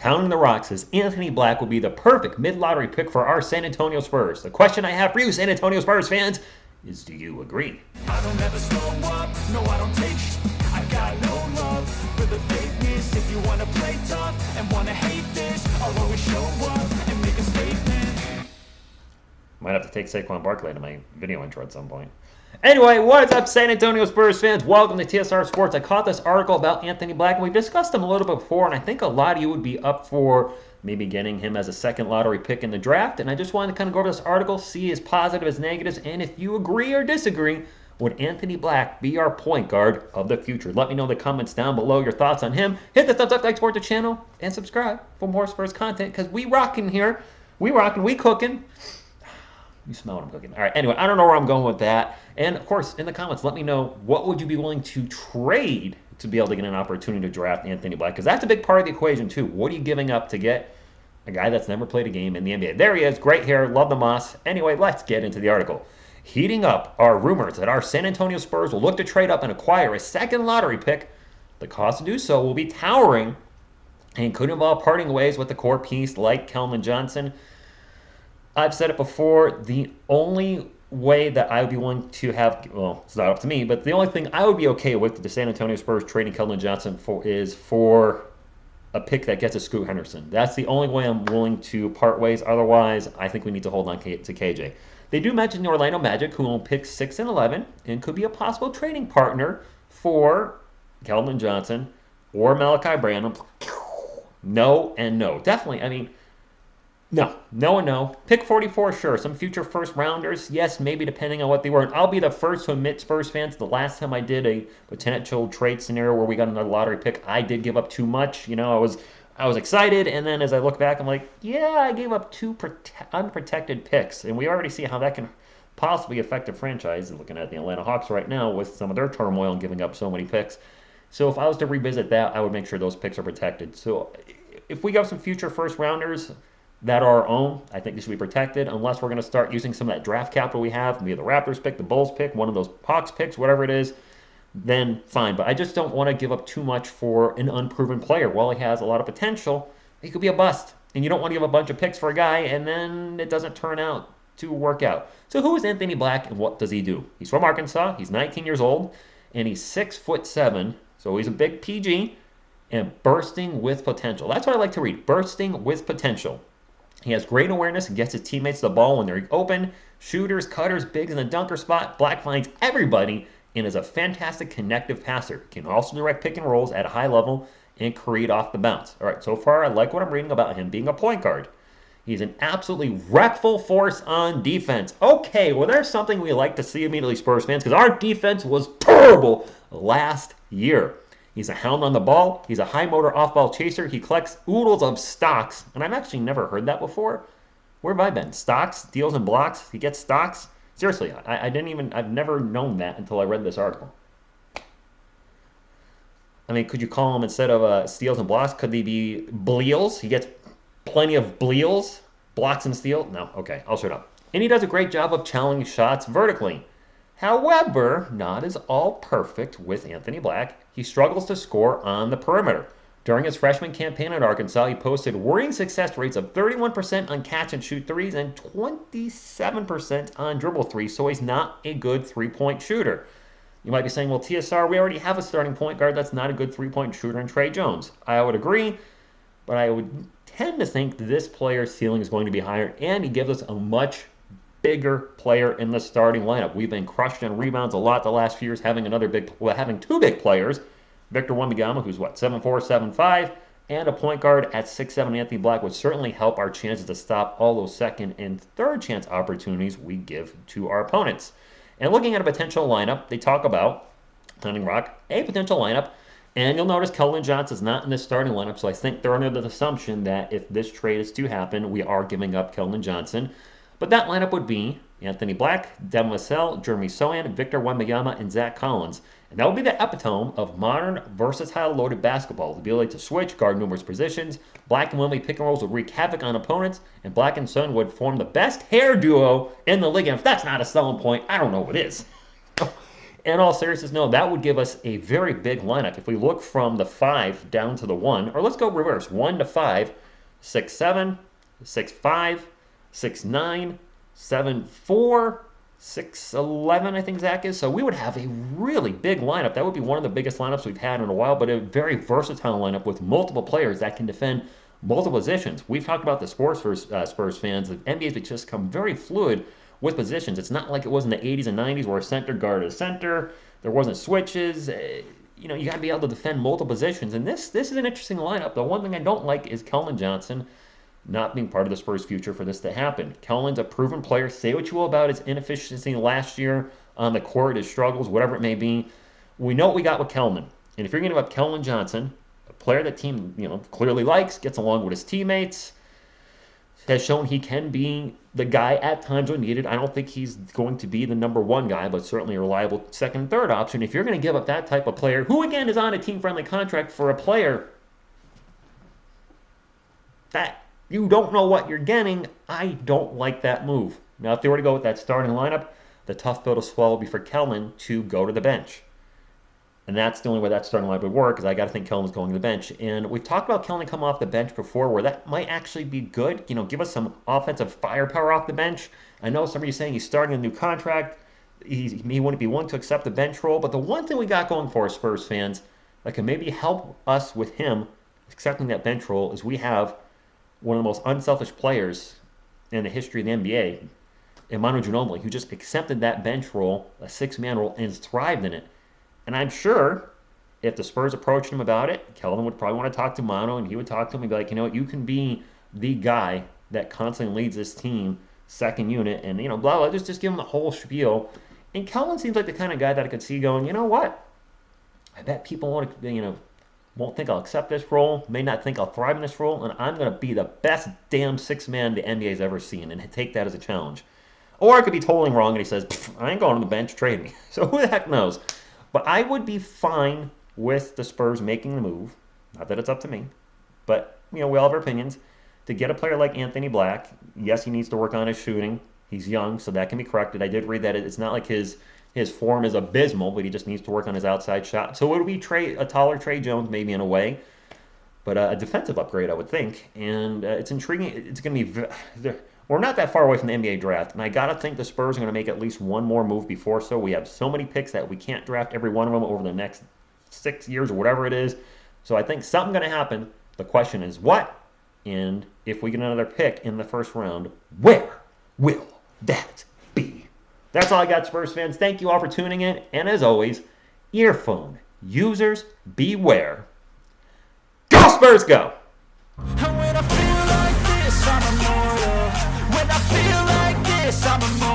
Pounding the Rock says Anthony Black would be the perfect mid-lottery pick for our San Antonio Spurs. The question I have for you, San Antonio Spurs fans, is do you agree? I don't ever slow up, no I don't take sh- I got no love for the fakeness. If you wanna play tough and wanna hate this, I'll always show up and make a statement. Might have to take Saquon Barkley to my video intro at some point. Anyway, what is up, San Antonio Spurs fans? Welcome to TSR Sports. I caught this article about Anthony Black, and we discussed him a little bit before, and I think a lot of you would be up for maybe getting him as a second lottery pick in the draft. And I just wanted to kind of go over this article, see his positives, negatives, and if you agree or disagree, would Anthony Black be our point guard of the future? Let me know in the comments down below your thoughts on him. Hit the thumbs up, like, support the channel, and subscribe for more Spurs content, because we rocking here. We rocking, we cooking. You smell what I'm cooking. All right, anyway, I don't know where I'm going with that. And, of course, in the comments, let me know what would you be willing to trade to be able to get an opportunity to draft Anthony Black, because that's a big part of the equation, too. What are you giving up to get a guy that's never played a game in the NBA? There he is. Great hair. Love the moss. Anyway, let's get into the article. Heating up are rumors that our San Antonio Spurs will look to trade up and acquire a second lottery pick. The cost to do so will be towering and could involve parting ways with the core piece like Keldon Johnson. I've said it before, the only way that I would be willing to have, well, it's not up to me, but the only thing I would be okay with the San Antonio Spurs trading Keldon Johnson for a pick that gets a Scoot Henderson. That's the only way I'm willing to part ways. Otherwise, I think we need to hold on to KJ. They do mention the Orlando Magic, who own picks 6 and 11, and could be a possible trading partner for Keldon Johnson or Malachi Branham. No and no. Definitely, I mean, no and no. Pick 44, sure. Some future first rounders, yes, maybe depending on what they were. And I'll be the first to admit, Spurs fans, the last time I did a potential trade scenario where we got another lottery pick, I did give up too much. You know, I was excited, and then as I look back, I'm like, yeah, I gave up 2 unprotected picks, and we already see how that can possibly affect a franchise. Looking at the Atlanta Hawks right now with some of their turmoil and giving up so many picks. So if I was to revisit that, I would make sure those picks are protected. So if we got some future first rounders that are our own, I think they should be protected, unless we're going to start using some of that draft capital we have, maybe the Raptors pick, the Bulls pick, one of those Hawks picks, whatever it is, then fine. But I just don't want to give up too much for an unproven player. While he has a lot of potential, he could be a bust. And you don't want to give a bunch of picks for a guy, and then it doesn't turn out to work out. So who is Anthony Black, and what does he do? He's from Arkansas. He's 19 years old, and he's 6'7", so he's a big PG, and bursting with potential. That's what I like to read, bursting with potential. He has great awareness and gets his teammates the ball when they're open. Shooters, cutters, bigs in the dunker spot. Black finds everybody and is a fantastic connective passer. Can also direct pick and rolls at a high level and create off the bounce. All right, so far I like what I'm reading about him being a point guard. He's an absolutely wreckful force on defense. Okay, well there's something we like to see immediately, Spurs fans, because our defense was terrible last year. He's a hound on the ball. He's a high motor off-ball chaser. He collects oodles of stocks. And I've actually never heard that before. Where have I been? Stocks, steals, and blocks? He gets stocks? Seriously, I've never known that until I read this article. I mean, could you call him, instead of steals and blocks, could they be bleals? He gets plenty of bleals, blocks and steals? No, okay, I'll shut up. And he does a great job of challenging shots vertically. However, not as all perfect with Anthony Black. He struggles to score on the perimeter. During his freshman campaign at Arkansas, he posted worrying success rates of 31% on catch and shoot threes and 27% on dribble threes, so he's not a good three-point shooter. You might be saying, well, TSR, we already have a starting point guard that's not a good three-point shooter in Trey Jones. I would agree, but I would tend to think this player's ceiling is going to be higher, and he gives us a much bigger player in the starting lineup. We've been crushed on rebounds a lot the last few years, having two big players. Victor Wembanyama, who's 7'4", 7'5", and a point guard at 6'7", Anthony Black would certainly help our chances to stop all those second and third chance opportunities we give to our opponents. And looking at a potential lineup, they talk about, Pounding Rock, a potential lineup, and you'll notice Keldon Johnson is not in this starting lineup, so I think they're under the assumption that if this trade is to happen, we are giving up Keldon Johnson. But that lineup would be Anthony Black, Devin Vassell, Jeremy Sochan, Victor Wembanyama, and Zach Collins. And that would be the epitome of modern, versatile, loaded basketball. The ability to switch, guard numerous positions. Black and Wemby pick and rolls would wreak havoc on opponents, and Black and Son would form the best hair duo in the league. And if that's not a selling point, I don't know what is. in all seriousness, no, that would give us a very big lineup. If we look from the 5 down to the 1, or let's go reverse 1 to 5, 6, 7, 6, 5, 6, 9, 7, 4, 6, 11, I think Zach is. So we would have a really big lineup. That would be one of the biggest lineups we've had in a while, but a very versatile lineup with multiple players that can defend multiple positions. We've talked about the sports for Spurs fans. The NBA's just come very fluid with positions. It's not like it was in the 80s and 90s where a center guard is center. There wasn't switches. You know, you got to be able to defend multiple positions. And this is an interesting lineup. The one thing I don't like is Keldon Johnson not being part of the Spurs' future for this to happen. Keldon's a proven player. Say what you will about his inefficiency last year on the court, his struggles, whatever it may be. We know what we got with Keldon. And if you're going to give up Keldon Johnson, a player that team clearly likes, gets along with his teammates, has shown he can be the guy at times when needed. I don't think he's going to be the number one guy, but certainly a reliable second and third option. If you're going to give up that type of player, who again is on a team-friendly contract for a player that you don't know what you're getting, I don't like that move. Now, if they were to go with that starting lineup, the tough pill to swallow would be for Keldon to go to the bench. And that's the only way that starting lineup would work, because I got to think Keldon's going to the bench. And we've talked about Keldon coming off the bench before, where that might actually be good. Give us some offensive firepower off the bench. I know some of you saying he's starting a new contract. He wouldn't be willing to accept the bench role. But the one thing we got going for us, Spurs fans, that can maybe help us with him accepting that bench role is we have one of the most unselfish players in the history of the NBA, Emmanuel Ginobili, who just accepted that bench role, a six-man role, and has thrived in it. And I'm sure if the Spurs approached him about it, Keldon would probably want to talk to Mano, and he would talk to him and be like, you can be the guy that constantly leads this team, second unit, and, blah, blah, just give him the whole spiel. And Keldon seems like the kind of guy that I could see going, you know what? I bet people won't think I'll accept this role, may not think I'll thrive in this role, and I'm going to be the best damn six-man the NBA's ever seen, and take that as a challenge. Or I could be totally wrong, and he says, I ain't going on the bench, trade me. So who the heck knows? But I would be fine with the Spurs making the move. Not that it's up to me. But, we all have our opinions. To get a player like Anthony Black, yes, he needs to work on his shooting. He's young, so that can be corrected. I did read that it's not like his form is abysmal, but he just needs to work on his outside shot. So it would be a taller Trey Jones, maybe in a way. But a defensive upgrade, I would think. And it's intriguing. It's going to be... We're not that far away from the NBA draft, and I got to think the Spurs are going to make at least one more move before so. We have so many picks that we can't draft every one of them over the next 6 years or whatever it is. So I think something's going to happen. The question is what? And if we get another pick in the first round, where will that be? That's all I got, Spurs fans. Thank you all for tuning in. And as always, earphone users beware. Go Spurs, go! And when I feel like this, I'm immortal. When I feel like this, I'm immortal.